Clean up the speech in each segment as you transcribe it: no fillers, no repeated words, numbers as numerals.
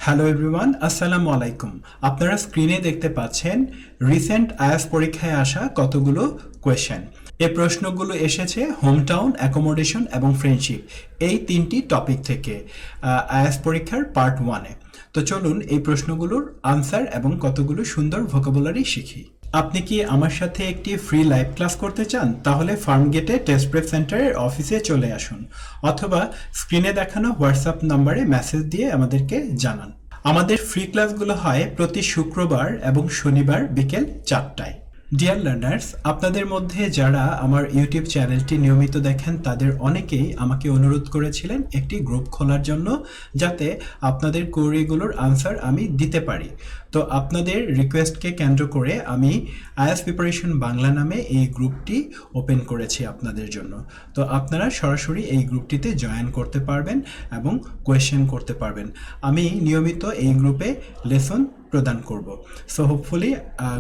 Hello everyone, আসসালামু আলাইকুম। আপনারা স্ক্রিনে দেখতে পাচ্ছেন রিসেন্ট আইএলটিএস পরীক্ষায় আসা কতগুলো কোয়েশ্চেন। এই প্রশ্নগুলো এসেছে হোমটাউন, অ্যাকোমোডেশন এবং ফ্রেন্ডশিপ এই তিনটি টপিক থেকে আইএলটিএস পরীক্ষার পার্ট 1-এ। তো চলুন এই প্রশ্নগুলোর আনসার এবং কতগুলো সুন্দর ভোকাবুলারি শিখি। আপনি কি আমার সাথে একটি ফ্রি লাইভ ক্লাস করতে চান? তাহলে ফার্মগেটে টেস্ট প্রেপ সেন্টারের অফিসে চলে আসুন, অথবা স্ক্রিনে দেখানো হোয়াটসঅ্যাপ নাম্বারে মেসেজ দিয়ে আমাদেরকে জানান। আমাদের ফ্রি ক্লাসগুলো হয় প্রতি শুক্রবার এবং শনিবার বিকেল 4টায়। ডিয়ার লার্নার্স, আপনাদের মধ্যে যারা আমার ইউটিউব চ্যানেলটি নিয়মিত দেখেন তাদের অনেকেই আমাকে অনুরোধ করেছিলেন একটি গ্রুপ খোলার জন্য, যাতে আপনাদের কোয়েরিগুলোর আনসার আমি দিতে পারি। তো আপনাদের রিকোয়েস্টকে কেন্দ্র করে আমি আইএলটিএস প্রিপারেশন বাংলা নামে এই গ্রুপটি ওপেন করেছি আপনাদের জন্য। তো আপনারা সরাসরি এই গ্রুপটিতে জয়েন করতে পারবেন এবং কোয়েশ্চেন করতে পারবেন। আমি নিয়মিত এই গ্রুপে লেসন প্রদান করব। সো হোপফুলি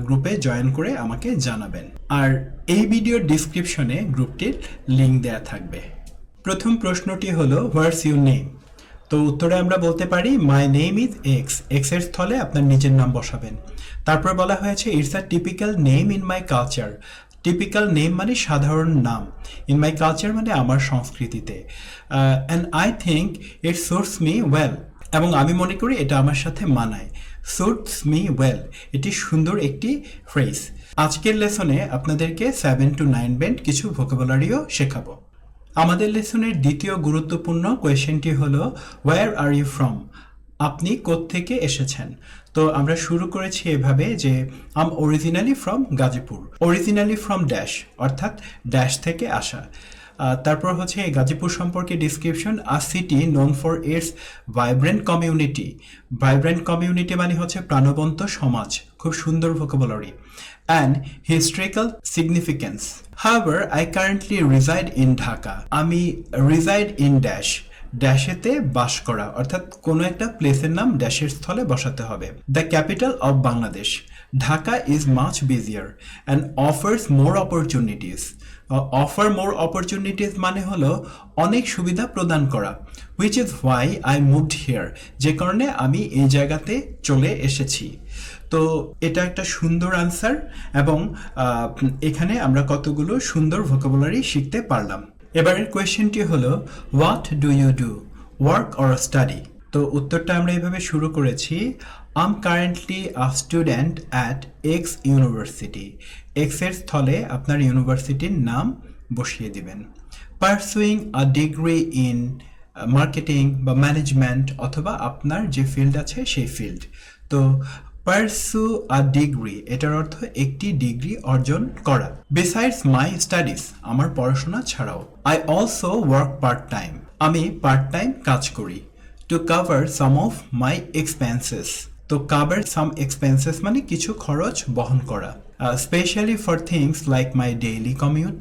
গ্রুপে জয়েন করে আমাকে জানাবেন। আর এই ভিডিওর ডিসক্রিপশনে গ্রুপটির লিঙ্ক দেয়া থাকবে। প্রথম প্রশ্নটি হলো হোয়াটস ইউর নেম। তো উত্তরে আমরা বলতে পারি my name is x. X এর স্থলে আপনার নিজের নাম বসাবেন। তারপর বলা হয়েছে it's a typical name in my culture. Typical name মানে সাধারণ নাম, ইন মাই কালচার মানে আমার সংস্কৃতিতে। And I think it suits me well, এবং আমি মনে করি এটা আমার সাথে মানায়। সুটস মি ওয়েল, এটি সুন্দর একটি ফ্রেজ। আজকের লেসনে আপনাদেরকে 7 to 9 ব্যান্ড কিছু ভোকাবুলারিও শেখাবো। আমাদের লেসনের দ্বিতীয় গুরুত্বপূর্ণ কোয়েশ্চেনটি হলো ওয়্যার আর ইউ ফ্রম। আপনি কোত্থেকে এসেছেন? তো আমরা শুরু করেছি এভাবে যে I'm originally from Gazipur. Originally from dash, অর্থাৎ ড্যাশ থেকে আসা। তারপর হচ্ছে গাজীপুর সম্পর্কে description, a city known for its vibrant community. Vibrant community মানে হচ্ছে প্রাণবন্ত সমাজ, খুব সুন্দর vocabulary. And historical significance. However I currently reside in Dhaka. আমি রিসাইড ইন ড্যাশ, ড্যাশেতে বাস করা, অর্থাৎ কোনো একটা প্লেসের নাম ড্যাশের স্থলে বসাতে হবে। The capital of Bangladesh. Dhaka is much বিজিয়ার and offers more opportunities. Offer more opportunities মানে হলো অনেক সুবিধা প্রদান করা। Which is why I moved here, যে কারণে আমি এই জায়গাতে চলে এসেছি। তো এটা একটা সুন্দর আনসার, এবং এখানে আমরা কতগুলো সুন্দর ভোকাবুলারি শিখতে পারলাম। এবারের কোয়েশ্চেনটি হলো what do you do, work or study. তো উত্তরটা আমরা এভাবে শুরু করেছি, I'm currently a student at X university. X এর স্থলে আপনার ইউনিভার্সিটির নাম বসিয়ে দিবেন। Pursuing a degree in marketing বা ম্যানেজমেন্ট, অথবা আপনার যে ফিল্ড আছে সেই ফিল্ড। তো পারসু আ ডিগ্রি এটার অর্থ একটি ডিগ্রি অর্জন করা। বিসাইডস মাই স্টাডিজ, আমার পড়াশোনা ছাড়াও। I also work part time, আমি পার্ট টাইম কাজ করি। To cover some of my expenses. তো কাভার সাম এক্সপেন্সেস মানে কিছু খরচ বহন করা। Specially for things like my daily commute.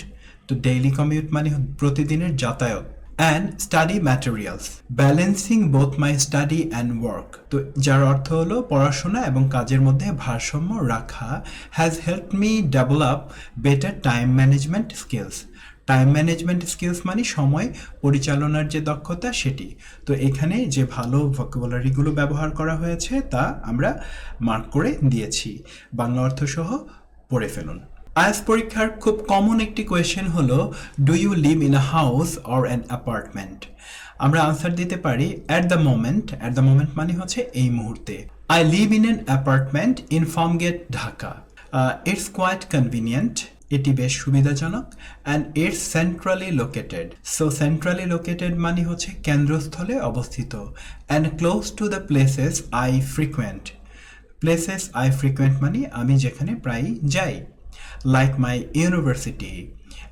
তো ডেইলি কমিউট মানে প্রতিদিনের যাতায়াত। And study materials, balancing both my study and work. তো যার অর্থ হলো পড়াশোনা এবং কাজের মধ্যে ভারসাম্য রাখা। Has help me develop better time management skills. Time management skills মানে সময় পরিচালনার যে দক্ষতা সেটি। তো এখানে যে ভালো ভোকাবুলারিগুলো ব্যবহার করা হয়েছে তা আমরা মার্ক করে দিয়েছি। বাংলা অর্থ সহ পড়ে ফেলুন। আইএলটিএস পরীক্ষার খুব কমন একটি কোয়েশ্চেন হলো do you live in a house or an apartment. আমরা আনসার দিতে পারি at the moment. At the moment মানে হচ্ছে এই মুহূর্তে। I live in an apartment in Farmgate Dhaka. It's quite convenient, এটি বেশ সুবিধাজনক। And it's centrally located. So centrally located মানে হচ্ছে কেন্দ্রস্থলে অবস্থিত। And close to the places I frequent. Places I frequent মানে আমি যেখানে প্রায়ই যাই। Like my university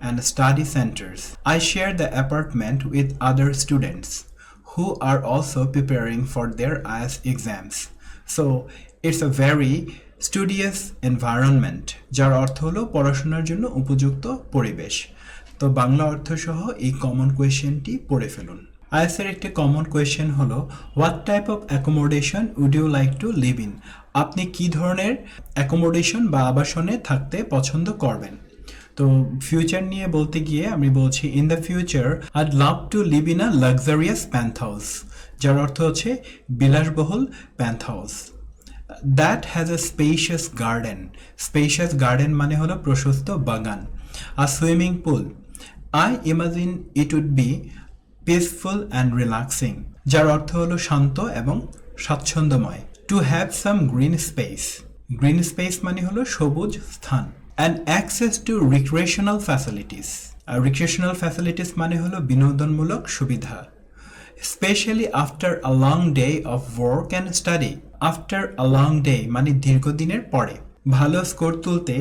and study centers. I share the apartment with other students who are also preparing for their IELTS exams. So it's a very studious environment, যার অর্থ হলো পড়াশোনার জন্য উপযুক্ত পরিবেশ। তো বাংলা অর্থ সহ এই কমন কোয়েশ্চেনটি পড়ে ফেলুন। আইএলটিএস এর একটি কমন কোয়েশ্চেন হলো what type of accommodation would you like to live in. আপনি কি ধরনের অ্যাকোমোডেশন বা আবাসনে থাকতে পছন্দ করবেন। তো ফিউচার নিয়ে বলতে গিয়ে আমি বলছি in the future I'd love to live in a luxurious penthouse. যার অর্থ হচ্ছে বিলাসবহুল penthouse. That has a spacious garden. Spacious garden মানে হলো প্রশস্ত বাগান। A swimming pool. I imagine it would be peaceful and relaxing, যার অর্থ হলো শান্ত এবং স্বাচ্ছন্দ্যময়। To have some green space. Green space মানে হলো সবুজ স্থান। And access to recreational facilities. Recreational facilities মানে হলো বিনোদনমূলক সুবিধা। Specially after a long day of work and study. After a long day মানে দীর্ঘদিনের পরে। ভালো স্কোর তুলতে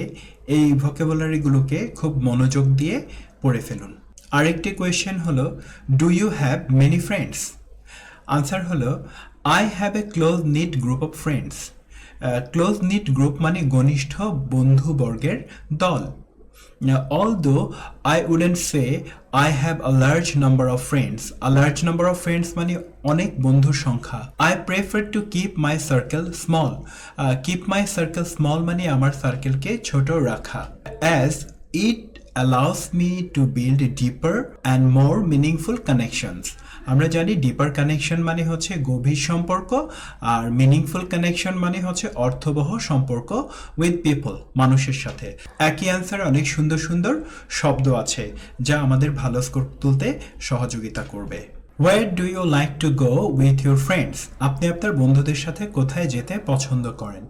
এই ভোকাবুলারিগুলোকে খুব মনোযোগ দিয়ে পড়ে ফেলুন। আরেকটি কোয়েশ্চেন হলো, do you have many friends? Answer হলো, I have a close knit group of friends. Close knit group মানে ঘনিষ্ঠ বন্ধুবর্গের দল। Although I wouldn't say I have a large number of friends. A large number of friends মানে অনেক বন্ধুর সংখ্যা। I prefer to keep my circle small. Keep my circle small মানে আমার সার্কেলকে ছোট রাখা। As it allows me to build deeper and more meaningful connections. আমরা জানি ডিপার কানেকশন মানে হচ্ছে গভীর সম্পর্ক, আর মিনিংফুল কানেকশন মানে হচ্ছে অর্থবহ সম্পর্ক উইথ পিপল, মানুষের সাথে। একই অ্যান্সার অনেক সুন্দর সুন্দর শব্দ আছে যা আমাদের ভালো স্কোর তুলতে সহযোগিতা করবে। Where do you like to go with your friends? আপনি আপনার বন্ধুদের সাথে কোথায় যেতে পছন্দ করেন?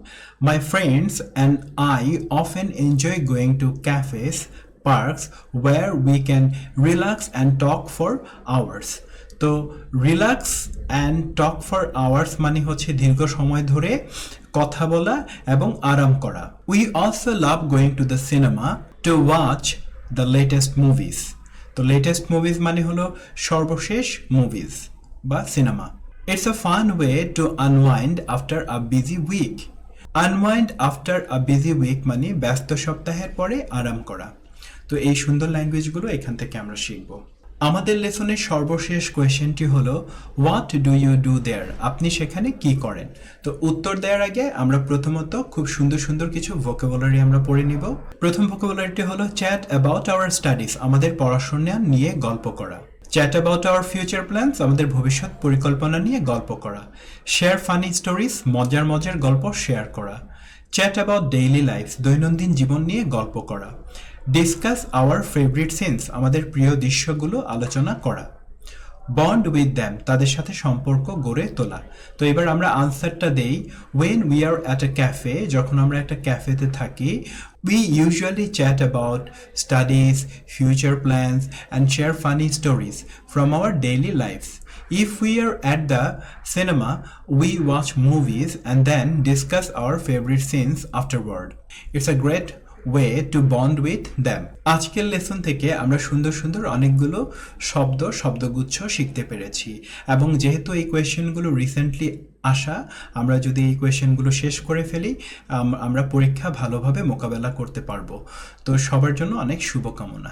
My friends and I often enjoy going to cafes, parks where we can relax and talk for hours. তো relax and talk for hours মানে হচ্ছে দীর্ঘ সময় ধরে কথা বলা এবং আরাম করা। We also love going to the cinema to watch the latest movies. তো লেটেস্ট মুভিজ মানে হলো সর্বশেষ মুভিজ বা cinema. It's a fun way to unwind after a busy week. Unwind after a busy week মানে ব্যস্ত সপ্তাহের পরে আরাম করা। তো এই সুন্দর ল্যাঙ্গুয়েজগুলো এখান থেকে আমরা শিখব। আমাদের লেসনের সর্বশেষ কোয়েশ্চেনটি হলো, হোয়াট ডু ইউ ডু দেয়ার? আপনি সেখানে কি করেন? তো উত্তর দেওয়ার আগে আমরা প্রথমত খুব সুন্দর সুন্দর কিছু ভোকাবুলারি আমরা পড়ে নিব। প্রথম ভোকাবুলারিটি হলো চ্যাট অ্যাবাউট আওয়ার স্টাডিজ, আমাদের পড়াশোনা নিয়ে গল্প করা। Chat about our future plans, আমাদের ভবিষ্যৎ পরিকল্পনা নিয়ে গল্প করা। শেয়ার ফানি স্টোরিজ, মজার মজার গল্প শেয়ার করা। চ্যাট অ্যাবাউট ডেইলি লাইফ, দৈনন্দিন জীবন নিয়ে গল্প করা। ডিসকাস আওয়ার ফেভারিট সিনস, আমাদের প্রিয় দৃশ্যগুলো আলোচনা করা। বন্ড উইথ দ্যাম, তাদের সাথে সম্পর্ক গড়ে তোলা। তো এবার আমরা আনসারটা দেই। When we are at a cafe, যখন আমরা একটা ক্যাফেতে থাকি, we usually chat about studies, future plans and share funny stories from our daily lives. If we are at the cinema, we watch movies and then discuss our favorite scenes afterward. It's a great way to bond with them. আজকের lesson থেকে আমরা সুন্দর সুন্দর অনেকগুলো শব্দগুচ্ছ শিখতে পেরেছি, এবং যেহেতু এই কোয়েশ্চেনগুলো রিসেন্টলি আসা, আমরা যদি এই কোয়েশ্চেনগুলো শেষ করে ফেলি আমরা পরীক্ষা ভালোভাবে মোকাবেলা করতে পারবো। তো সবার জন্য অনেক শুভকামনা।